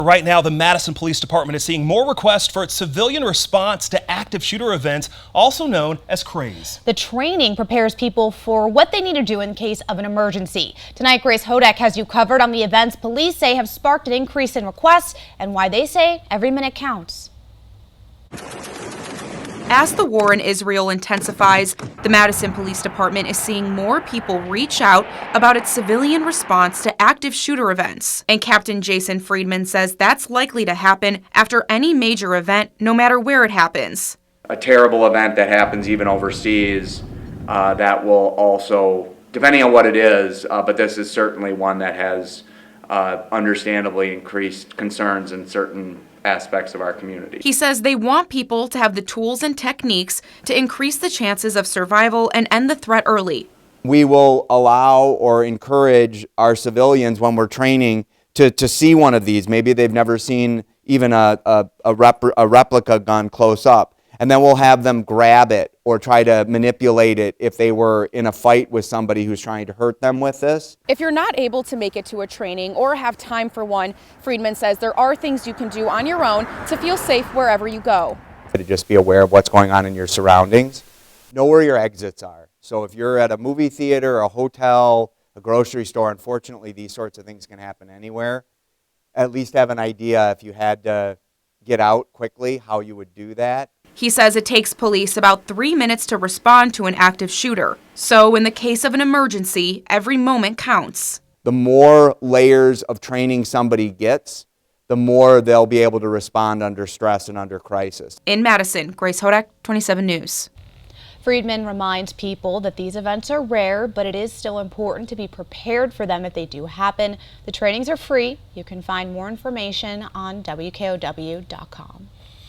Right now, the Madison Police Department is seeing more requests for its civilian response to active shooter events, also known as CRAZE. The training prepares people for what they need to do in case of an emergency. Tonight, Grace Hodak has you covered on the events police say have sparked an increase in requests and why they say every minute counts. As the war in Israel intensifies, the Madison Police Department is seeing more people reach out about its civilian response to active shooter events. And Captain Jason Freedman says that's likely to happen after any major event, no matter where it happens. A terrible event that happens even overseas, that will also, depending on what it is, but this is certainly one that has understandably increased concerns in certain aspects of our community. He says they want people to have the tools and techniques to increase the chances of survival and end the threat early. We will allow or encourage our civilians when we're training to see one of these. Maybe they've never seen even a replica gun close up. And then we'll have them grab it or try to manipulate it if they were in a fight with somebody who's trying to hurt them with this. If you're not able to make it to a training or have time for one, Freedman says there are things you can do on your own to feel safe wherever you go. To just be aware of what's going on in your surroundings. Know where your exits are. So if you're at a movie theater, a hotel, a grocery store, unfortunately these sorts of things can happen anywhere. At least have an idea if you had to get out quickly, how you would do that. He says it takes police about 3 minutes to respond to an active shooter. So in the case of an emergency, every moment counts. The more layers of training somebody gets, the more they'll be able to respond under stress and under crisis. In Madison, Grace Hodak, 27 News. Freedman reminds people that these events are rare, but it is still important to be prepared for them if they do happen. The trainings are free. You can find more information on WKOW.com.